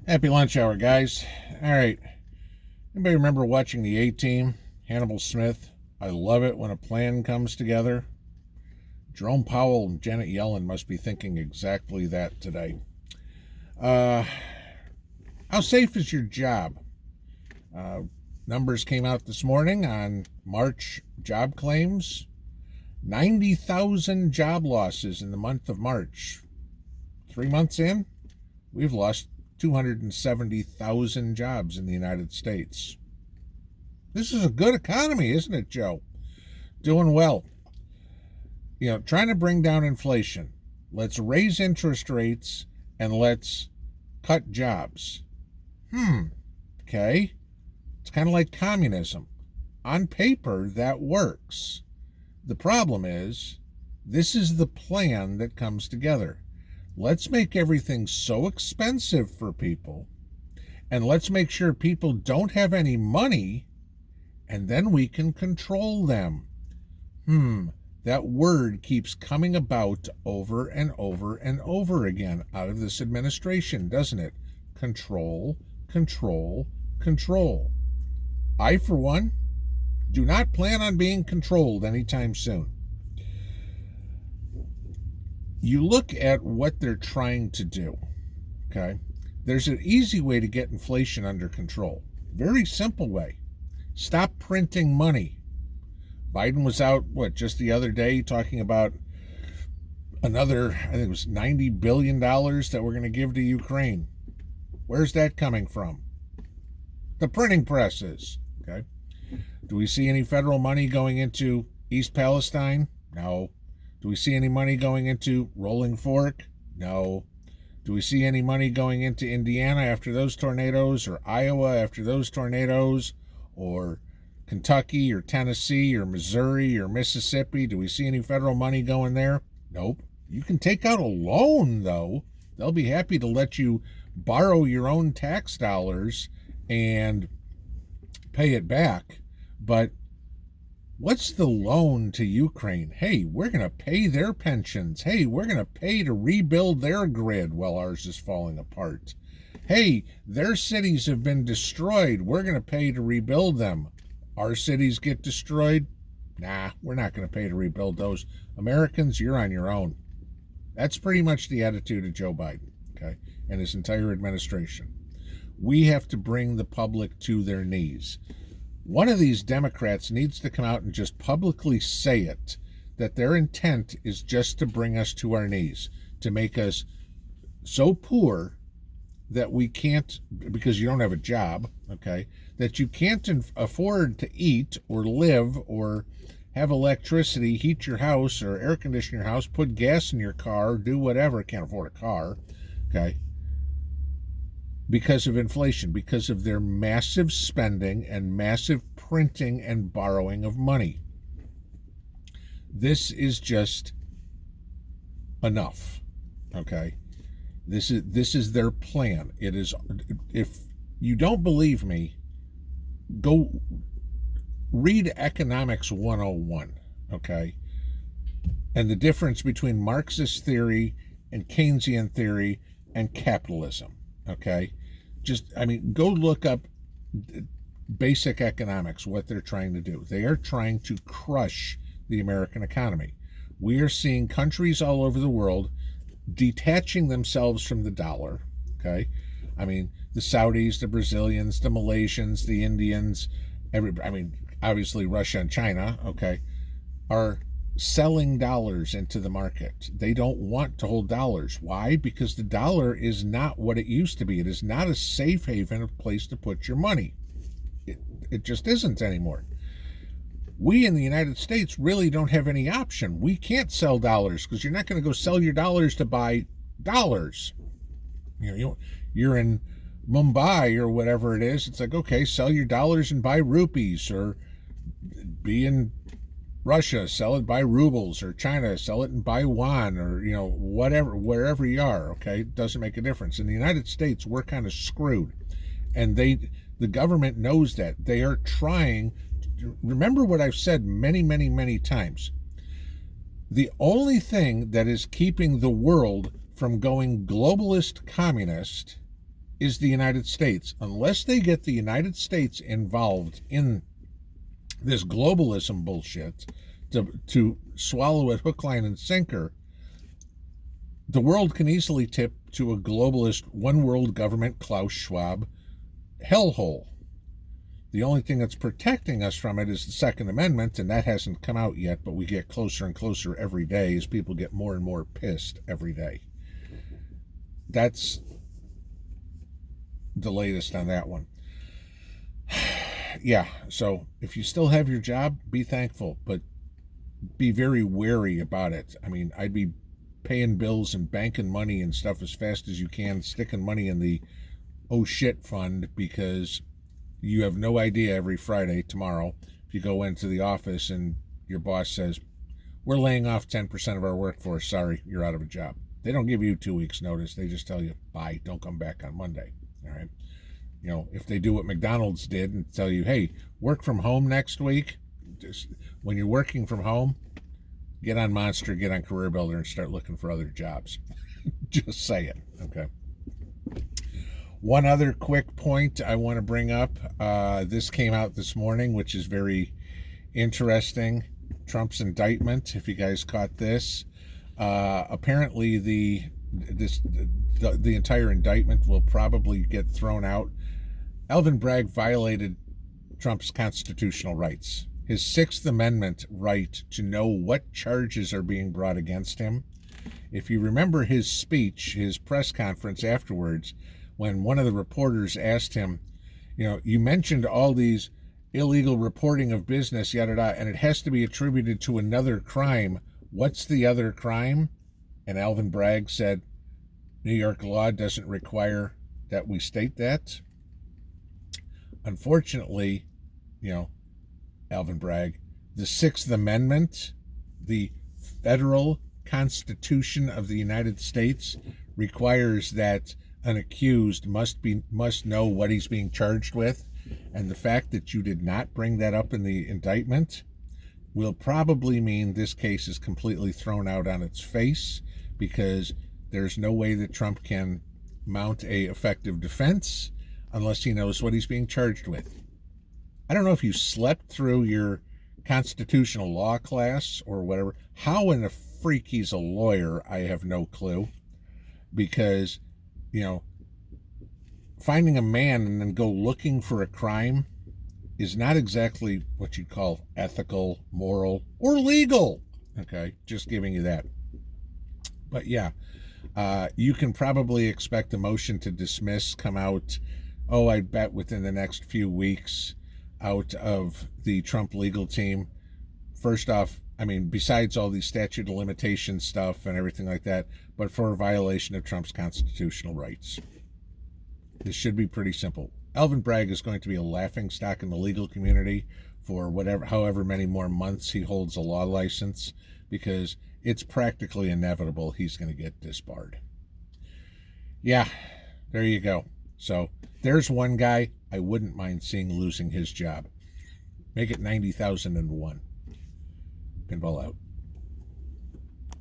Happy lunch hour, guys. All right. Anybody remember watching the A-Team? Hannibal Smith. I love it when a plan comes together. Jerome Powell and Janet Yellen must be thinking exactly that today. How safe is your job? Numbers came out this morning on March job claims. 90,000 job losses in the month of March. 3 months in, we've lost 270,000 jobs in the United States. This is a good economy, isn't it, Joe? Doing well. Trying to bring down inflation. Let's raise interest rates and let's cut jobs. Okay. It's kind of like communism. On paper, that works. The problem is, this is the plan that comes together. Let's make everything so expensive for people, and let's make sure people don't have any money, and then we can control them. That word keeps coming about over and over and over again out of this administration, doesn't it? Control, control, control. I, for one, do not plan on being controlled anytime soon. You look at what they're trying to do, okay? There's an easy way to get inflation under control. Very simple way. Stop printing money. Biden was out, just the other day talking about another, I think it was $90 billion that we're going to give to Ukraine. Where's that coming from? The printing presses, okay? Do we see any federal money going into East Palestine? No. Do we see any money going into Rolling Fork? No. Do we see any money going into Indiana after those tornadoes, or Iowa after those tornadoes, or Kentucky or Tennessee or Missouri or Mississippi? Do we see any federal money going there? Nope. You can take out a loan, though. They'll be happy to let you borrow your own tax dollars and pay it back. But what's the loan to Ukraine? Hey, we're going to pay their pensions. Hey, we're going to pay to rebuild their grid while ours is falling apart. Hey, their cities have been destroyed. We're going to pay to rebuild them. Our cities get destroyed? Nah, we're not going to pay to rebuild those. Americans, you're on your own. That's pretty much the attitude of Joe Biden, okay, and his entire administration. We have to bring the public to their knees. One of these Democrats needs to come out and just publicly say it, that their intent is just to bring us to our knees, to make us so poor that we can't, because you don't have a job, okay, that you can't afford to eat or live or have electricity, heat your house or air condition your house, put gas in your car, do whatever. Can't afford a car, okay, because of inflation, because of their massive spending and massive printing and borrowing of money. This is just enough, okay? This is their plan. It is. If you don't believe me, go read Economics 101, okay? And the difference between Marxist theory and Keynesian theory and capitalism, okay? Go look up basic economics, what they're trying to do. They are trying to crush the American economy. We are seeing countries all over the world detaching themselves from the dollar, okay? The Saudis, the Brazilians, the Malaysians, the Indians, obviously Russia and China, okay, are selling dollars into the market. They don't want to hold dollars. Why? Because the dollar is not what it used to be. It is not a safe haven, a place to put your money. It just isn't anymore. We in the United States really don't have any option. We can't sell dollars because you're not going to go sell your dollars to buy dollars. You're in Mumbai or whatever it is. It's like, okay, sell your dollars and buy rupees, or be in Russia, sell it, buy rubles, or China, sell it and buy yuan, or whatever, wherever you are. Okay, it doesn't make a difference. In the United States, we're kind of screwed, and the government knows that. They are trying. Remember what I've said many, many, many times. The only thing that is keeping the world from going globalist communist is the United States. Unless they get the United States involved in this globalism bullshit to swallow it hook, line, and sinker, the world can easily tip to a globalist, one world government, Klaus Schwab hellhole. The only thing that's protecting us from it is the Second Amendment, and that hasn't come out yet, but we get closer and closer every day as people get more and more pissed every day. That's the latest on that one. Yeah, so if you still have your job, be thankful, but be very wary about it. I mean, I'd be paying bills and banking money and stuff as fast as you can, sticking money in the oh shit fund, because you have no idea every Friday, tomorrow, if you go into the office and your boss says, we're laying off 10% of our workforce, sorry, you're out of a job. They don't give you 2 weeks notice. They just tell you, bye, don't come back on Monday. All right. You know, if they do what McDonald's did and tell you, hey, work from home next week, just when you're working from home, get on Monster, get on Career Builder, and start looking for other jobs. Just say it. Okay. One other quick point I want to bring up. This came out this morning, which is very interesting. Trump's indictment, if you guys caught this. Apparently the entire indictment will probably get thrown out. Alvin Bragg violated Trump's constitutional rights. His Sixth Amendment right to know what charges are being brought against him. If you remember his speech, his press conference afterwards, when one of the reporters asked him, you know, you mentioned all these illegal reporting of business, yada, yada, and it has to be attributed to another crime. What's the other crime? And Alvin Bragg said, New York law doesn't require that we state that. Unfortunately, you know, Alvin Bragg, the Sixth Amendment, the federal Constitution of the United States, requires that an accused must know what he's being charged with. And the fact that you did not bring that up in the indictment will probably mean this case is completely thrown out on its face, because there's no way that Trump can mount a effective defense unless he knows what he's being charged with. I don't know if you slept through your constitutional law class or whatever. How in the freak he's a lawyer, I have no clue. Because, you know, finding a man and then go looking for a crime is not exactly what you'd call ethical, moral, or legal. Okay, just giving you that. But yeah, you can probably expect a motion to dismiss come out, I bet within the next few weeks, out of the Trump legal team. First off, I mean, besides all these statute of limitations stuff and everything like that, but for a violation of Trump's constitutional rights. This should be pretty simple. Alvin Bragg is going to be a laughingstock in the legal community for however many more months he holds a law license, because it's practically inevitable he's going to get disbarred. Yeah, there you go. So there's one guy I wouldn't mind seeing losing his job. Make it 90,001. Pinball out.